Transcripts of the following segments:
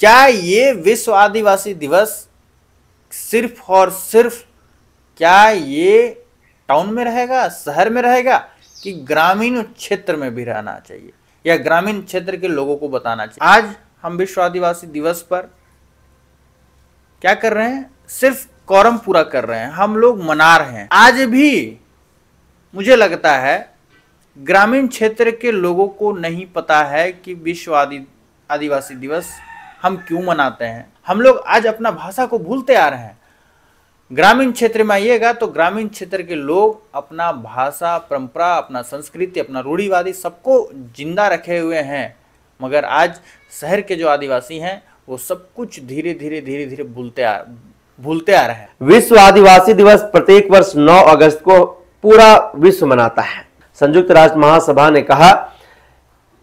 क्या ये विश्व आदिवासी दिवस सिर्फ और सिर्फ क्या ये टाउन में रहेगा, शहर में रहेगा, कि ग्रामीण क्षेत्र में भी रहना चाहिए या ग्रामीण क्षेत्र के लोगों को बताना चाहिए? आज हम विश्व आदिवासी दिवस पर क्या कर रहे हैं? सिर्फ कोरम पूरा कर रहे हैं, हम लोग मना रहे हैं। आज भी मुझे लगता है ग्रामीण क्षेत्र के लोगों को नहीं पता है कि विश्व आदिवासी दिवस हम क्यों मनाते हैं। हम लोग आज अपना भाषा को भूलते आ रहे हैं। ग्रामीण क्षेत्र में आइएगा तो ग्रामीण क्षेत्र के लोग अपना भाषा, परंपरा, अपना संस्कृति, अपना रूढ़िवादी सबको जिंदा रखे हुए हैं, मगर आज शहर के जो आदिवासी हैं वो सब कुछ धीरे धीरे भूलते आ रहे हैं। विश्व आदिवासी दिवस प्रत्येक वर्ष 9 अगस्त को पूरा विश्व मनाता है। संयुक्त राष्ट्र महासभा ने कहा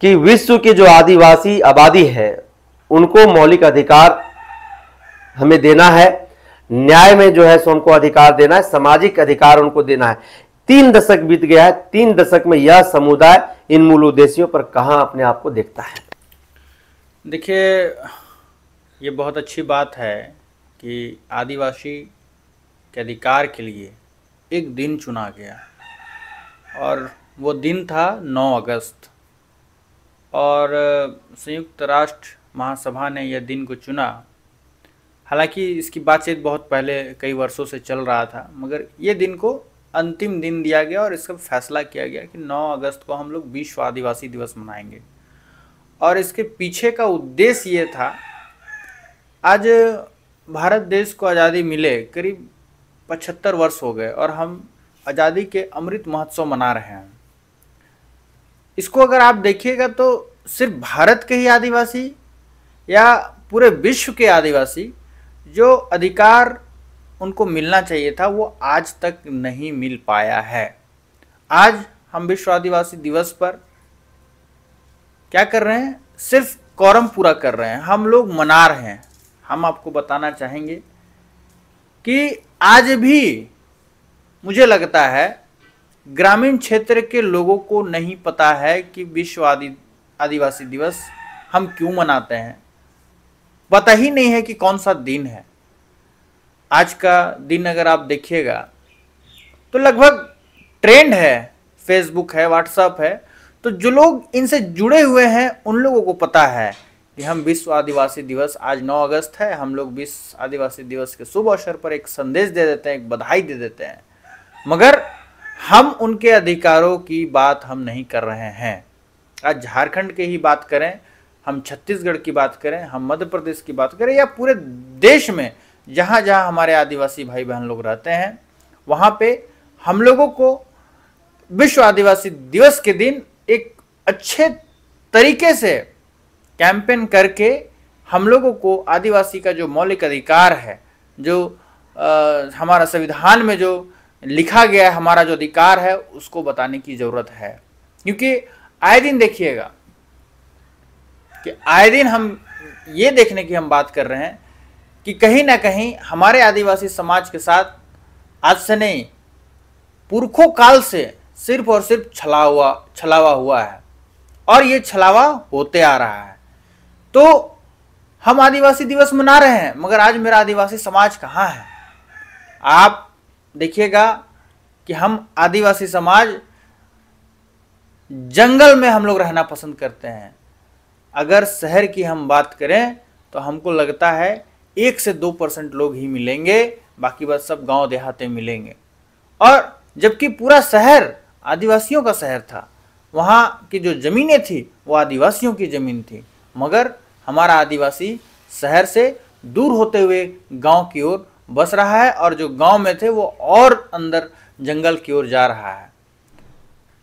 कि विश्व की जो आदिवासी आबादी है उनको मौलिक अधिकार हमें देना है, न्याय में जो है सो हमको अधिकार देना है, सामाजिक अधिकार उनको देना है। 3 दशक बीत गया है, 3 दशक में यह समुदाय इन मूल उद्देश्यों पर कहां अपने आप को देखता है? देखिए, ये बहुत अच्छी बात है कि आदिवासी के अधिकार के लिए एक दिन चुना गया और वो दिन था 9 अगस्त, और संयुक्त राष्ट्र महासभा ने यह दिन को चुना। हालांकि इसकी बातचीत बहुत पहले कई वर्षों से चल रहा था, मगर ये दिन को अंतिम दिन दिया गया और इसका फैसला किया गया कि 9 अगस्त को हम लोग विश्व आदिवासी दिवस मनाएंगे। और इसके पीछे का उद्देश्य ये था, आज भारत देश को आज़ादी मिले करीब 75 वर्ष हो गए और हम आज़ादी के अमृत महोत्सव मना रहे हैं। इसको अगर आप देखिएगा तो सिर्फ भारत के ही आदिवासी या पूरे विश्व के आदिवासी जो अधिकार उनको मिलना चाहिए था वो आज तक नहीं मिल पाया है। आज हम विश्व आदिवासी दिवस पर क्या कर रहे हैं? सिर्फ कोरम पूरा कर रहे हैं, हम लोग मना रहे हैं। हम आपको बताना चाहेंगे कि आज भी मुझे लगता है ग्रामीण क्षेत्र के लोगों को नहीं पता है कि विश्व आदिवासी दिवस हम क्यों मनाते हैं। पता ही नहीं है कि कौन सा दिन है। आज का दिन अगर आप देखिएगा तो लगभग ट्रेंड है, फेसबुक है, व्हाट्सएप है, तो जो लोग इनसे जुड़े हुए हैं उन लोगों को पता है कि हम विश्व आदिवासी दिवस, आज 9 अगस्त है, हम लोग विश्व आदिवासी दिवस के शुभ अवसर पर एक संदेश दे देते हैं, एक बधाई दे देते हैं, मगर हम उनके अधिकारों की बात हम नहीं कर रहे हैं। आज झारखंड की ही बात करें, हम छत्तीसगढ़ की बात करें, हम मध्य प्रदेश की बात करें, या पूरे देश में जहाँ जहाँ हमारे आदिवासी भाई बहन लोग रहते हैं, वहाँ पे हम लोगों को विश्व आदिवासी दिवस के दिन एक अच्छे तरीके से कैंपेन करके हम लोगों को आदिवासी का जो मौलिक अधिकार है, जो हमारा संविधान में जो लिखा गया है, हमारा जो अधिकार है, उसको बताने की ज़रूरत है। क्योंकि आए दिन देखिएगा कि आए दिन हम ये देखने की हम बात कर रहे हैं कि कहीं ना कहीं हमारे आदिवासी समाज के साथ आज से नहीं, पुरखों काल से सिर्फ और सिर्फ छलावा हुआ है और ये छलावा होते आ रहा है। तो हम आदिवासी दिवस मना रहे हैं, मगर आज मेरा आदिवासी समाज कहाँ है? आप देखिएगा कि हम आदिवासी समाज जंगल में हम लोग रहना पसंद करते हैं। अगर शहर की हम बात करें तो हमको लगता है 1 से 2% लोग ही मिलेंगे, बाकी बस सब गांव देहात में मिलेंगे। और जबकि पूरा शहर आदिवासियों का शहर था, वहाँ की जो ज़मीनें थी वो आदिवासियों की ज़मीन थी, मगर हमारा आदिवासी शहर से दूर होते हुए गांव की ओर बस रहा है और जो गांव में थे वो और अंदर जंगल की ओर जा रहा है।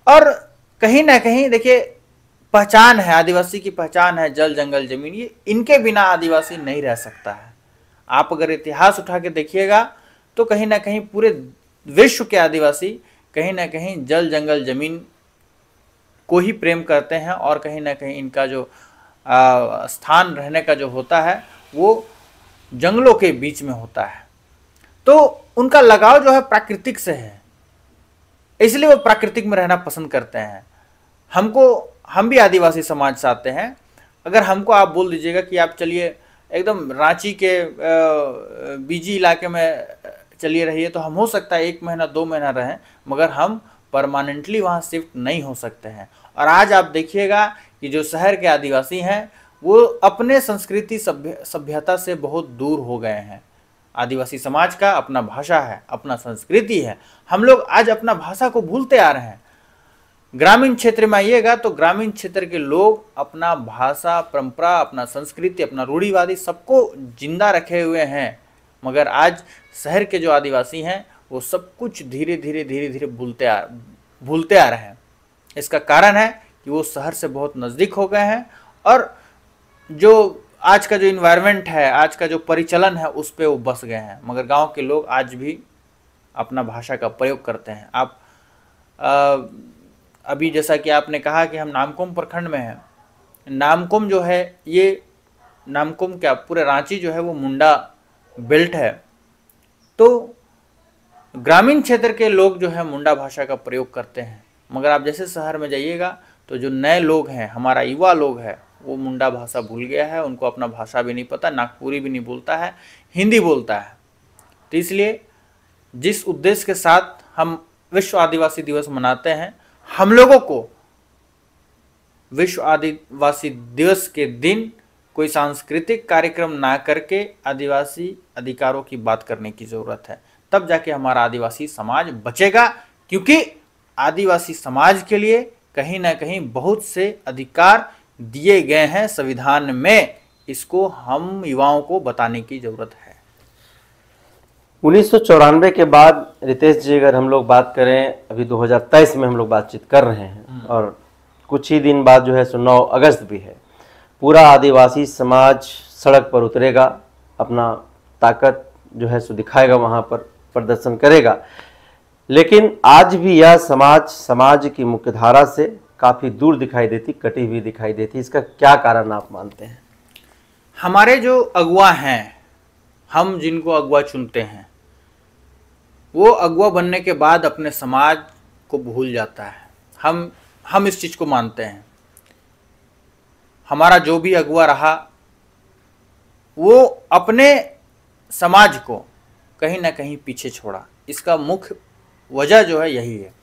और कहीं ना कहीं देखिए, पहचान है, आदिवासी की पहचान है जल, जंगल, जमीन। ये इनके बिना आदिवासी नहीं रह सकता है। आप अगर इतिहास उठा के देखिएगा तो कहीं ना कहीं पूरे विश्व के आदिवासी कहीं ना कहीं जल, जंगल, जमीन को ही प्रेम करते हैं और कहीं ना कहीं इनका जो स्थान रहने का जो होता है वो जंगलों के बीच में होता है। तो उनका लगाव जो है प्राकृतिक से है, इसलिए वो प्राकृतिक में रहना पसंद करते हैं। हम भी आदिवासी समाज से आते हैं। अगर हमको आप बोल दीजिएगा कि आप चलिए एकदम रांची के बीजी इलाके में चलिए रहिए, तो हम हो सकता है 1 महीना 2 महीना रहें, मगर हम परमानेंटली वहाँ शिफ्ट नहीं हो सकते हैं। और आज आप देखिएगा कि जो शहर के आदिवासी हैं वो अपने संस्कृति सभ्यता से बहुत दूर हो गए हैं। आदिवासी समाज का अपना भाषा है, अपना संस्कृति है, हम लोग आज अपना भाषा को भूलते आ रहे हैं। ग्रामीण क्षेत्र में आइएगा तो ग्रामीण क्षेत्र के लोग अपना भाषा, परंपरा, अपना संस्कृति, अपना रूढ़िवादी सबको जिंदा रखे हुए हैं, मगर आज शहर के जो आदिवासी हैं वो सब कुछ धीरे धीरे भूलते आ रहे हैं। इसका कारण है कि वो शहर से बहुत नज़दीक हो गए हैं और जो आज का जो इन्वायरमेंट है, आज का जो परिचलन है, उस पर वो बस गए हैं। मगर गांव के लोग आज भी अपना भाषा का प्रयोग करते हैं। आप अभी जैसा कि आपने कहा कि हम नामकुम प्रखंड में हैं, नामकुम जो है, ये नामकुम क्या पूरे रांची जो है वो मुंडा बेल्ट है, तो ग्रामीण क्षेत्र के लोग जो है मुंडा भाषा का प्रयोग करते हैं। मगर आप जैसे शहर में जाइएगा तो जो नए लोग हैं, हमारा युवा लोग है, वो मुंडा भाषा भूल गया है, उनको अपना भाषा भी नहीं पता, नागपुरी भी नहीं बोलता है, हिंदी बोलता है। तो इसलिए जिस उद्देश्य के साथ हम विश्व आदिवासी दिवस मनाते हैं, हम लोगों को विश्व आदिवासी दिवस के दिन कोई सांस्कृतिक कार्यक्रम ना करके आदिवासी अधिकारों की बात करने की ज़रूरत है, तब जाके हमारा आदिवासी समाज बचेगा। क्योंकि आदिवासी समाज के लिए कहीं ना कहीं बहुत से अधिकार दिए गए हैं संविधान में, इसको हम युवाओं को बताने की ज़रूरत है। 1994 के बाद रितेश जी, अगर हम लोग बात करें, अभी 2023 में हम लोग बातचीत कर रहे हैं और कुछ ही दिन बाद जो है सो 9 अगस्त भी है। पूरा आदिवासी समाज सड़क पर उतरेगा, अपना ताकत जो है सो दिखाएगा, वहाँ पर प्रदर्शन करेगा। लेकिन आज भी यह समाज की मुख्यधारा से काफ़ी दूर दिखाई देती, कटी हुई दिखाई देती। इसका क्या कारण आप मानते हैं? हमारे जो अगुआ हैं, हम जिनको अगुआ चुनते हैं, वो अगुआ बनने के बाद अपने समाज को भूल जाता है। हम इस चीज़ को मानते हैं। हमारा जो भी अगुआ रहा वो अपने समाज को कहीं ना कहीं पीछे छोड़ा। इसका मुख्य वजह जो है यही है।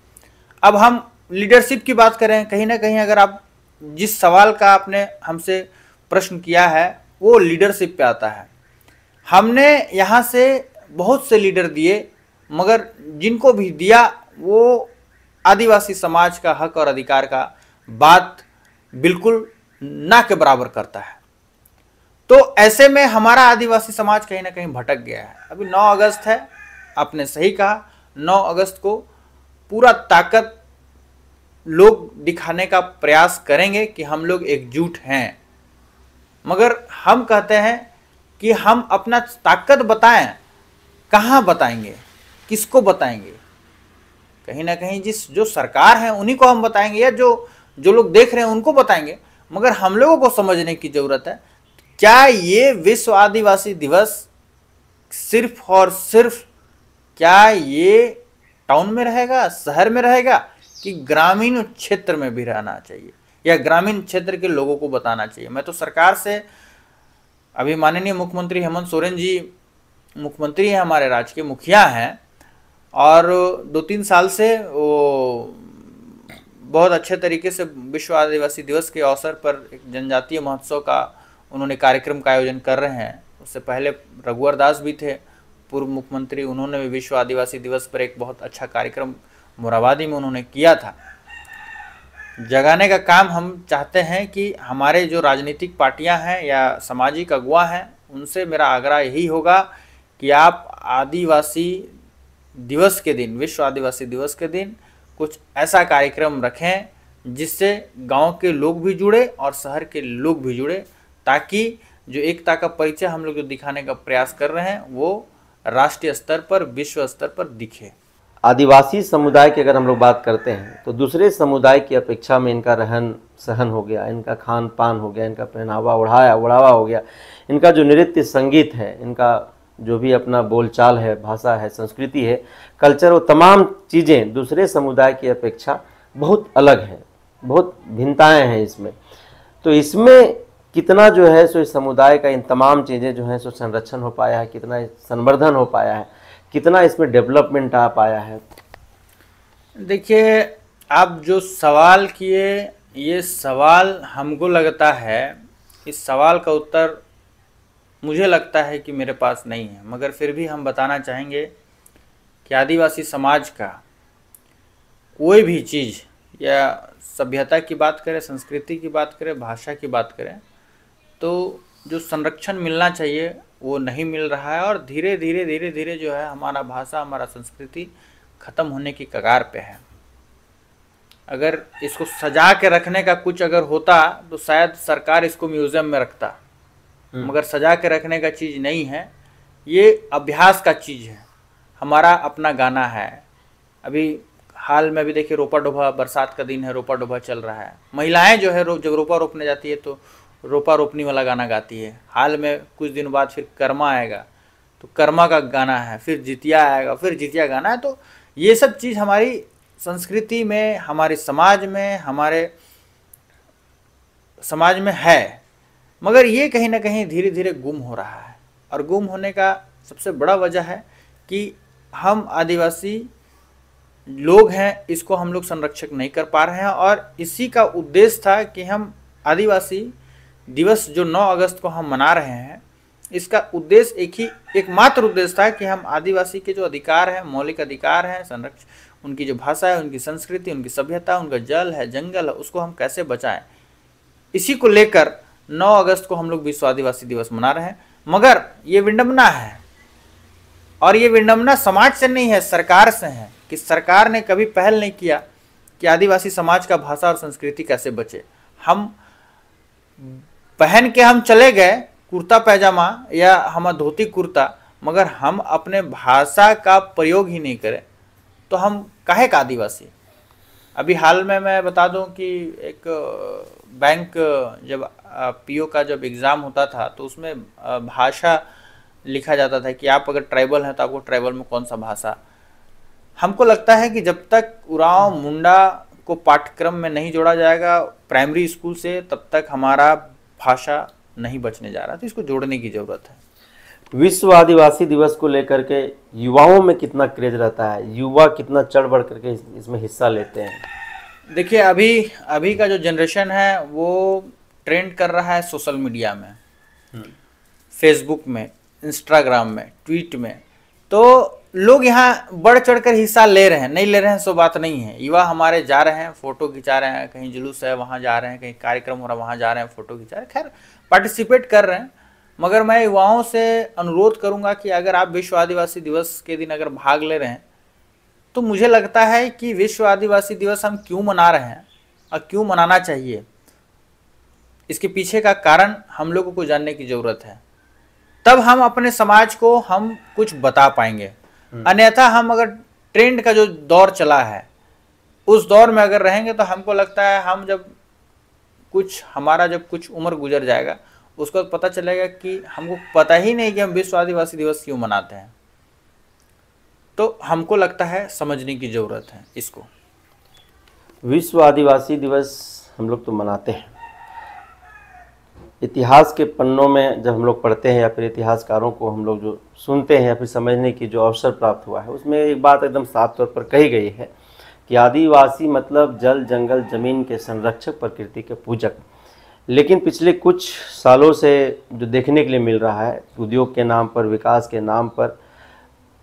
अब हम लीडरशिप की बात करें, कहीं ना कहीं अगर आप जिस सवाल का आपने हमसे प्रश्न किया है वो लीडरशिप पे आता है। हमने यहाँ से बहुत से लीडर दिए, मगर जिनको भी दिया वो आदिवासी समाज का हक और अधिकार का बात बिल्कुल ना के बराबर करता है। तो ऐसे में हमारा आदिवासी समाज कहीं ना कहीं भटक गया है। अभी 9 अगस्त है, आपने सही कहा, 9 अगस्त को पूरा ताकत लोग दिखाने का प्रयास करेंगे कि हम लोग एकजुट हैं। मगर हम कहते हैं कि हम अपना ताकत बताएं, कहाँ बताएंगे, किसको बताएंगे? कहीं ना कहीं जो सरकार है उन्हीं को हम बताएंगे, या जो लोग देख रहे हैं उनको बताएंगे। मगर हम लोगों को समझने की ज़रूरत है, क्या ये विश्व आदिवासी दिवस सिर्फ और सिर्फ क्या ये टाउन में रहेगा, शहर में रहेगा, कि ग्रामीण क्षेत्र में भी रहना चाहिए, या ग्रामीण क्षेत्र के लोगों को बताना चाहिए? मैं तो सरकार से, अभी माननीय मुख्यमंत्री हेमंत सोरेन जी मुख्यमंत्री हैं, हमारे राज्य के मुखिया हैं, और 2-3 साल से वो बहुत अच्छे तरीके से विश्व आदिवासी दिवस के अवसर पर एक जनजातीय महोत्सव का उन्होंने कार्यक्रम का आयोजन कर रहे हैं। उससे पहले रघुवर दास भी थे, पूर्व मुख्यमंत्री, उन्होंने भी विश्व आदिवासी दिवस पर एक बहुत अच्छा कार्यक्रम मोराबादी में उन्होंने किया था। जगाने का काम हम चाहते हैं कि हमारे जो राजनीतिक पार्टियां हैं या सामाजिक अगुवा हैं, उनसे मेरा आग्रह यही होगा कि आप आदिवासी दिवस के दिन, विश्व आदिवासी दिवस के दिन कुछ ऐसा कार्यक्रम रखें जिससे गांव के लोग भी जुड़े और शहर के लोग भी जुड़े, ताकि जो एकता का परिचय हम लोग जो दिखाने का प्रयास कर रहे हैं वो राष्ट्रीय स्तर पर, विश्व स्तर पर दिखे। आदिवासी समुदाय की अगर हम लोग बात करते हैं तो दूसरे समुदाय की अपेक्षा में इनका रहन सहन हो गया, इनका खान पान हो गया, इनका पहनावा ओढ़ावा हो गया, इनका जो नृत्य संगीत है, इनका जो भी अपना बोलचाल है, भाषा है, संस्कृति है, कल्चर, वो तमाम चीज़ें दूसरे समुदाय की अपेक्षा बहुत अलग हैं, बहुत भिन्नताएं हैं इसमें। तो इसमें कितना जो है सो इस समुदाय का इन तमाम चीज़ें जो हैं सो संरक्षण हो पाया है, कितना संवर्धन हो पाया है, कितना इसमें डेवलपमेंट आ पाया है? देखिए, आप जो सवाल किए, ये सवाल हमको लगता है, इस सवाल का उत्तर मुझे लगता है कि मेरे पास नहीं है, मगर फिर भी हम बताना चाहेंगे कि आदिवासी समाज का कोई भी चीज़, या सभ्यता की बात करें, संस्कृति की बात करें, भाषा की बात करें, तो जो संरक्षण मिलना चाहिए वो नहीं मिल रहा है, और धीरे धीरे जो है हमारा भाषा, हमारा संस्कृति ख़त्म होने की कगार पे है। अगर इसको सजा के रखने का कुछ अगर होता तो शायद सरकार इसको म्यूज़ियम में रखता, मगर सजा के रखने का चीज़ नहीं है, ये अभ्यास का चीज़ है। हमारा अपना गाना है। अभी हाल में भी देखिए, रोपा डोभा, बरसात का दिन है, रोपा डोभा चल रहा है। महिलाएं जो है जब रोपा रोपने जाती है तो रोपा रोपनी वाला गाना गाती है। हाल में कुछ दिन बाद फिर कर्मा आएगा तो कर्मा का गाना है, फिर जितिया आएगा, फिर जितिया गाना है। तो ये सब चीज़ हमारी संस्कृति में, हमारे समाज में, हमारे समाज में है, मगर ये कहीं ना कहीं धीरे धीरे गुम हो रहा है। और गुम होने का सबसे बड़ा वजह है कि हम आदिवासी लोग हैं, इसको हम लोग संरक्षक नहीं कर पा रहे हैं। और इसी का उद्देश्य था कि हम आदिवासी दिवस जो 9 अगस्त को हम मना रहे हैं, इसका उद्देश्य एकमात्र उद्देश्य था कि हम आदिवासी के जो अधिकार हैं, मौलिक अधिकार हैं, संरक्षण, उनकी जो भाषा है, उनकी संस्कृति, उनकी सभ्यता, उनका जल है, जंगल है, उसको हम कैसे बचाएं। इसी को लेकर 9 अगस्त को हम लोग विश्व आदिवासी दिवस मना रहे हैं। मगर ये विडंबना है, और ये विडंबना समाज से नहीं है, सरकार से है, कि सरकार ने कभी पहल नहीं किया कि आदिवासी समाज का भाषा और संस्कृति कैसे बचे। हम पहन के हम चले गए कुर्ता पैजामा या हम धोती कुर्ता, मगर हम अपने भाषा का प्रयोग ही नहीं करें तो हम काहे का आदिवासी। अभी हाल में मैं बता दूं कि एक बैंक, जब पीओ का जब एग्ज़ाम होता था तो उसमें भाषा लिखा जाता था कि आप अगर ट्राइबल हैं तो आपको ट्राइबल में कौन सा भाषा। हमको लगता है कि जब तक उरांव मुंडा को पाठ्यक्रम में नहीं जोड़ा जाएगा प्राइमरी स्कूल से, तब तक हमारा भाषा नहीं बचने जा रहा। तो इसको जोड़ने की ज़रूरत है। विश्व आदिवासी दिवस को लेकर के युवाओं में कितना क्रेज रहता है, युवा कितना चढ़ बढ़ करके इसमें हिस्सा लेते हैं? देखिए, अभी का जो जनरेशन है वो ट्रेंड कर रहा है सोशल मीडिया में, फेसबुक में, इंस्टाग्राम में, ट्वीट में। तो लोग यहाँ बढ़ चढ़ कर हिस्सा ले रहे हैं, नहीं ले रहे हैं सो बात नहीं है। युवा हमारे जा रहे हैं, फ़ोटो खिंचा रहे हैं, कहीं जुलूस है वहाँ जा रहे हैं, कहीं कार्यक्रम हो रहा है वहाँ जा रहे हैं, फ़ोटो खिंचा रहे हैं, खैर पार्टिसिपेट कर रहे हैं। मगर मैं युवाओं से अनुरोध करूँगा कि अगर आप विश्व आदिवासी दिवस के दिन अगर भाग ले रहे हैं तो मुझे लगता है कि विश्व आदिवासी दिवस हम क्यों मना रहे हैं और क्यों मनाना चाहिए, इसके पीछे का कारण हम लोगों को जानने की ज़रूरत है। तब हम अपने समाज को हम कुछ बता पाएंगे। अन्यथा हम अगर ट्रेंड का जो दौर चला है उस दौर में अगर रहेंगे तो हमको लगता है हम जब हमारा जब कुछ उम्र गुजर जाएगा उसको पता चलेगा कि हमको पता ही नहीं कि हम विश्व आदिवासी दिवस क्यों मनाते हैं। तो हमको लगता है समझने की ज़रूरत है इसको। विश्व आदिवासी दिवस हम लोग तो मनाते हैं, इतिहास के पन्नों में जब हम लोग पढ़ते हैं या फिर इतिहासकारों को हम लोग जो सुनते हैं या फिर समझने की जो अवसर प्राप्त हुआ है, उसमें एक बात एकदम साफ तौर पर कही गई है कि आदिवासी मतलब जल जंगल ज़मीन के संरक्षक, प्रकृति के पूजक। लेकिन पिछले कुछ सालों से जो देखने के लिए मिल रहा है, उद्योग के नाम पर, विकास के नाम पर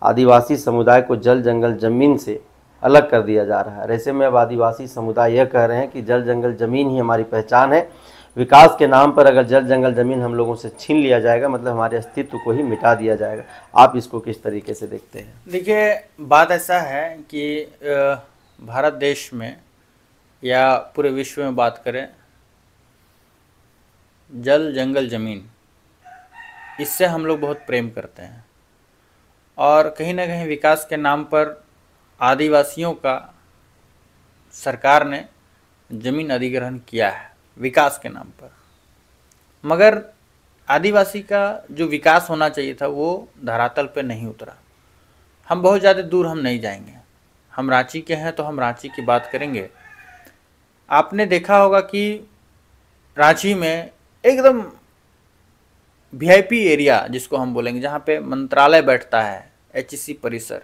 आदिवासी समुदाय को जल जंगल ज़मीन से अलग कर दिया जा रहा है। ऐसे में अब आदिवासी समुदाय यह कह रहे हैं कि जल जंगल ज़मीन ही हमारी पहचान है। विकास के नाम पर अगर जल जंगल ज़मीन हम लोगों से छीन लिया जाएगा मतलब हमारे अस्तित्व को ही मिटा दिया जाएगा। आप इसको किस तरीके से देखते हैं? देखिए, बात ऐसा है कि भारत देश में या पूरे विश्व में बात करें, जल जंगल ज़मीन, इससे हम लोग बहुत प्रेम करते हैं। और कहीं ना कहीं विकास के नाम पर आदिवासियों का सरकार ने ज़मीन अधिग्रहण किया है विकास के नाम पर। मगर आदिवासी का जो विकास होना चाहिए था वो धरातल पे नहीं उतरा। हम बहुत ज़्यादा दूर हम नहीं जाएंगे, हम रांची के हैं तो हम रांची की बात करेंगे। आपने देखा होगा कि रांची में एकदम वीआईपी एरिया जिसको हम बोलेंगे, जहाँ पे मंत्रालय बैठता है, एचईसी परिसर,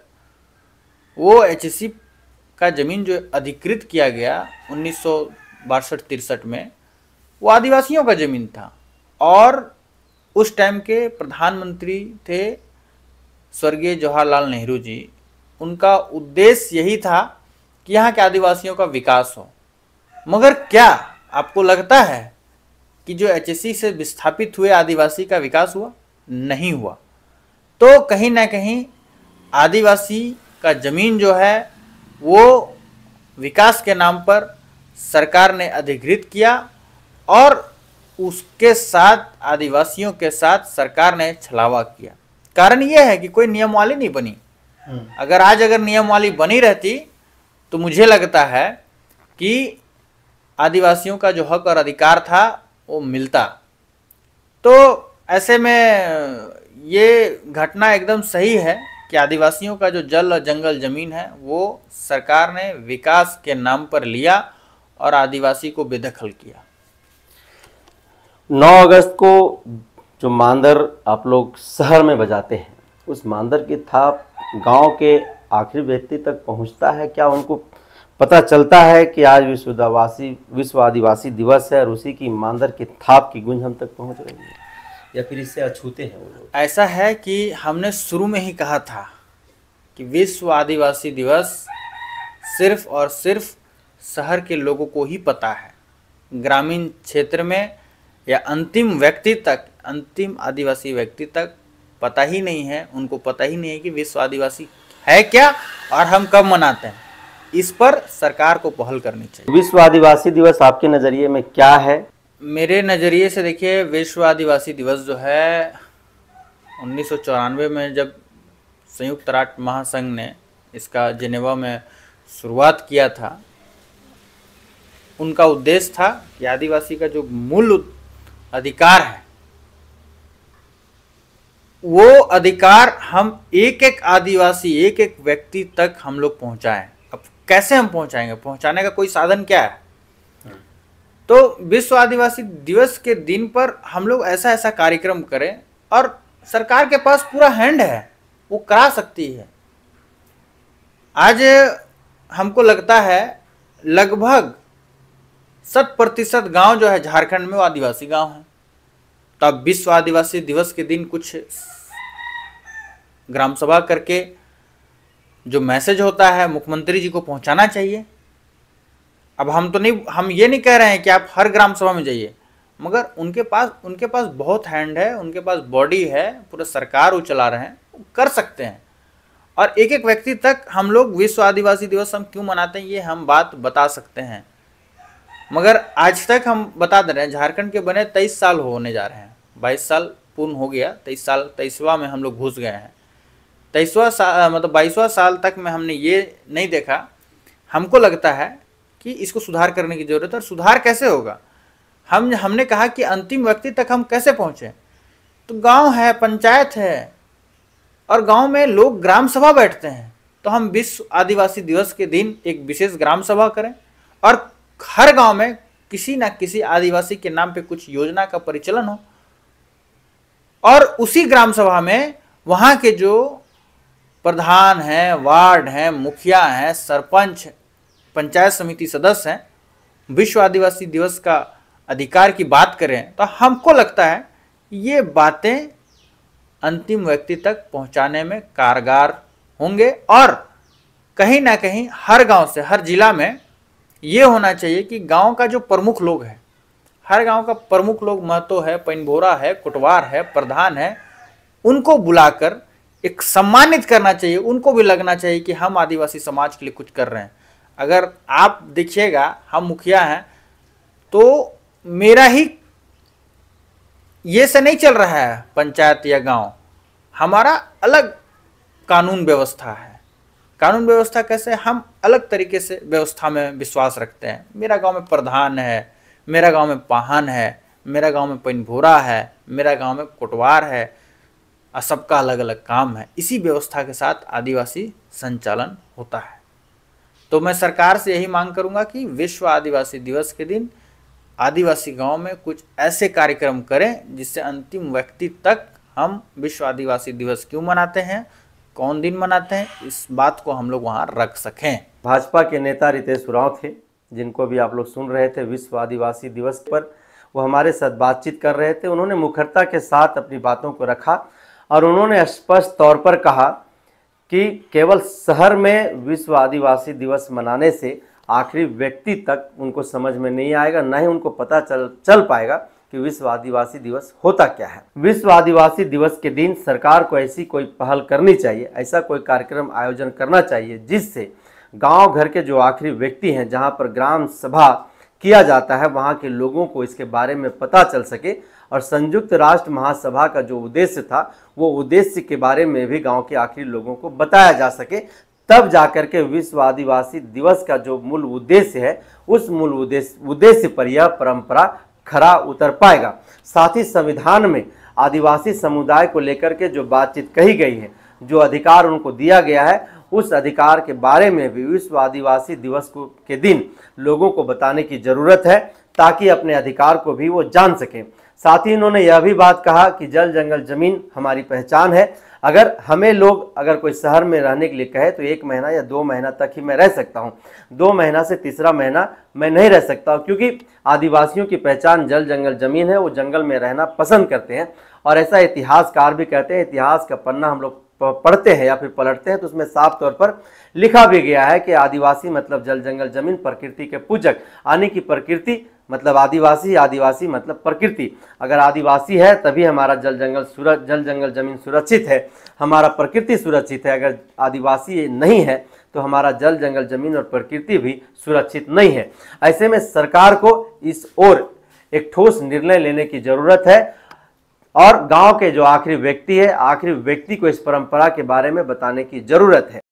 वो एचईसी का ज़मीन जो अधिकृत किया गया 1962-63 में, वो आदिवासियों का ज़मीन था। और उस टाइम के प्रधानमंत्री थे स्वर्गीय जवाहरलाल नेहरू जी। उनका उद्देश्य यही था कि यहाँ के आदिवासियों का विकास हो। मगर क्या आपको लगता है कि जो एचएससी से विस्थापित हुए आदिवासी का विकास हुआ? नहीं हुआ। तो कहीं ना कहीं आदिवासी का ज़मीन जो है वो विकास के नाम पर सरकार ने अधिकृत किया, और उसके साथ आदिवासियों के साथ सरकार ने छलावा किया। कारण यह है कि कोई नियमावली नहीं बनी। अगर नियमावली बनी रहती तो मुझे लगता है कि आदिवासियों का जो हक और अधिकार था वो मिलता। तो ऐसे में ये घटना एकदम सही है कि आदिवासियों का जो जल और जंगल ज़मीन है वो सरकार ने विकास के नाम पर लिया और आदिवासी को बेदखल किया। 9 अगस्त को जो मांदर आप लोग शहर में बजाते हैं, उस मांदर की थाप गांव के आखिरी व्यक्ति तक पहुंचता है क्या? उनको पता चलता है कि आज विश्व आदिवासी दिवस है और उसी की मांदर की थाप की गूंज हम तक पहुंच रही है, या फिर इससे अछूते हैं वो लोग? ऐसा है कि हमने शुरू में ही कहा था कि विश्व आदिवासी दिवस सिर्फ और सिर्फ शहर के लोगों को ही पता है। ग्रामीण क्षेत्र में या अंतिम आदिवासी व्यक्ति तक पता ही नहीं है। उनको पता ही नहीं है कि विश्व आदिवासी है क्या और हम कब मनाते हैं। इस पर सरकार को पहल करनी चाहिए। विश्व आदिवासी दिवस आपके नज़रिए में क्या है? मेरे नज़रिए से देखिए, विश्व आदिवासी दिवस जो है 1994 में जब संयुक्त राष्ट्र महासंघ ने इसका जिनेवा में शुरुआत किया था, उनका उद्देश्य था कि आदिवासी का जो मूल अधिकार है वो अधिकार हम एक एक आदिवासी, एक एक व्यक्ति तक हम लोग पहुंचाएं। अब कैसे हम पहुंचाएंगे? पहुंचाने का कोई साधन क्या है? तो विश्व आदिवासी दिवस के दिन पर हम लोग ऐसा ऐसा कार्यक्रम करें, और सरकार के पास पूरा हैंड है, वो करा सकती है। आज हमको लगता है लगभग 100% गांव जो है झारखंड में वो आदिवासी गांव है। तो अब विश्व आदिवासी दिवस के दिन कुछ ग्राम सभा करके जो मैसेज होता है मुख्यमंत्री जी को पहुंचाना चाहिए। अब हम ये नहीं कह रहे हैं कि आप हर ग्राम सभा में जाइए, मगर उनके पास बहुत हैंड है, उनके पास बॉडी है, पूरा सरकार वो चला रहे हैं, वो कर सकते हैं। और एक एक व्यक्ति तक हम लोग विश्व आदिवासी दिवस हम क्यों मनाते हैं ये हम बात बता सकते हैं। मगर आज तक हम बता दे रहे हैं, झारखंड के बने 23 साल होने जा रहे हैं, 22 साल पूर्ण हो गया, 23वां में हम लोग घुस गए हैं। 22वां साल तक में हमने ये नहीं देखा। हमको लगता है कि इसको सुधार करने की ज़रूरत है। और सुधार कैसे होगा? हमने कहा कि अंतिम व्यक्ति तक हम कैसे पहुँचें? तो गांव है, पंचायत है, और गांव में लोग ग्राम सभा बैठते हैं। तो हम विश्व आदिवासी दिवस के दिन एक विशेष ग्राम सभा करें, और हर गांव में किसी न किसी आदिवासी के नाम पे कुछ योजना का परिचालन हो, और उसी ग्राम सभा में वहाँ के जो प्रधान हैं, वार्ड हैं, मुखिया हैं, सरपंच, पंचायत समिति सदस्य हैं, विश्व आदिवासी दिवस का अधिकार की बात करें। तो हमको लगता है ये बातें अंतिम व्यक्ति तक पहुंचाने में कारगर होंगे। और कहीं ना कहीं हर गांव से, हर जिला में ये होना चाहिए कि गांव का जो प्रमुख लोग है, हर गांव का प्रमुख लोग, महतो है, पैनभोरा है, कोटवार है, प्रधान है, उनको बुलाकर एक सम्मानित करना चाहिए। उनको भी लगना चाहिए कि हम आदिवासी समाज के लिए कुछ कर रहे हैं। अगर आप देखिएगा, हम मुखिया हैं तो मेरा ही ये से नहीं चल रहा है पंचायत या गांव, हमारा अलग कानून व्यवस्था है। कानून व्यवस्था कैसे? हम अलग तरीके से व्यवस्था में विश्वास रखते हैं। मेरा गांव में प्रधान है, मेरा गांव में पाहन है, मेरा गांव में पैनभोरा है, मेरा गांव में कोटवार है, और सबका अलग अलग काम है। इसी व्यवस्था के साथ आदिवासी संचालन होता है। तो मैं सरकार से यही मांग करूंगा कि विश्व आदिवासी दिवस के दिन आदिवासी गांव में कुछ ऐसे कार्यक्रम करें जिससे अंतिम व्यक्ति तक हम विश्व आदिवासी दिवस क्यों मनाते हैं, कौन दिन मनाते हैं, इस बात को हम लोग वहाँ रख सकें। भाजपा के नेता रितेश उरांव थे, जिनको भी आप लोग सुन रहे थे विश्व आदिवासी दिवस पर, वो हमारे साथ बातचीत कर रहे थे। उन्होंने मुखरता के साथ अपनी बातों को रखा और उन्होंने स्पष्ट तौर पर कहा कि केवल शहर में विश्व आदिवासी दिवस मनाने से आखिरी व्यक्ति तक उनको समझ में नहीं आएगा, न ही उनको पता चल पाएगा कि विश्व आदिवासी दिवस होता क्या है। विश्व आदिवासी दिवस के दिन सरकार को ऐसी कोई पहल करनी चाहिए, ऐसा कोई कार्यक्रम आयोजन करना चाहिए जिससे गांव घर के जो आखिरी व्यक्ति हैं, जहां पर ग्राम सभा किया जाता है, वहां के लोगों को इसके बारे में पता चल सके और संयुक्त राष्ट्र महासभा का जो उद्देश्य था वो उद्देश्य के बारे में भी गांव के आखिरी लोगों को बताया जा सके। तब जाकर के विश्व आदिवासी दिवस का जो मूल उद्देश्य है उस मूल उद्देश्य पर यह परंपरा खरा उतर पाएगा। साथ ही संविधान में आदिवासी समुदाय को लेकर के जो बातचीत कही गई है, जो अधिकार उनको दिया गया है, उस अधिकार के बारे में भी विश्व आदिवासी दिवस के दिन लोगों को बताने की जरूरत है ताकि अपने अधिकार को भी वो जान सकें। साथ ही इन्होंने यह भी बात कहा कि जल जंगल जमीन हमारी पहचान है। अगर हमें लोग अगर कोई शहर में रहने के लिए कहे तो 1 महीना या 2 महीना तक ही मैं रह सकता हूँ, 2 महीना से तीसरा महीना मैं नहीं रह सकता हूँ, क्योंकि आदिवासियों की पहचान जल जंगल जमीन है। वो जंगल में रहना पसंद करते हैं और ऐसा इतिहासकार भी कहते हैं। इतिहास का पन्ना हम लोग पढ़ते हैं या फिर पलटते हैं तो उसमें साफ तौर पर लिखा भी गया है कि आदिवासी मतलब जल जंगल जमीन, प्रकृति के पूजक, यानी कि प्रकृति मतलब आदिवासी, आदिवासी मतलब प्रकृति। अगर आदिवासी है तभी हमारा जल जंगल जमीन सुरक्षित है, हमारा प्रकृति सुरक्षित है। अगर आदिवासी नहीं है तो हमारा जल जंगल जमीन और प्रकृति भी सुरक्षित नहीं है। ऐसे में सरकार को इस ओर एक ठोस निर्णय लेने की जरूरत है और गांव के जो आखिरी व्यक्ति है, आखिरी व्यक्ति को इस परंपरा के बारे में बताने की जरूरत है।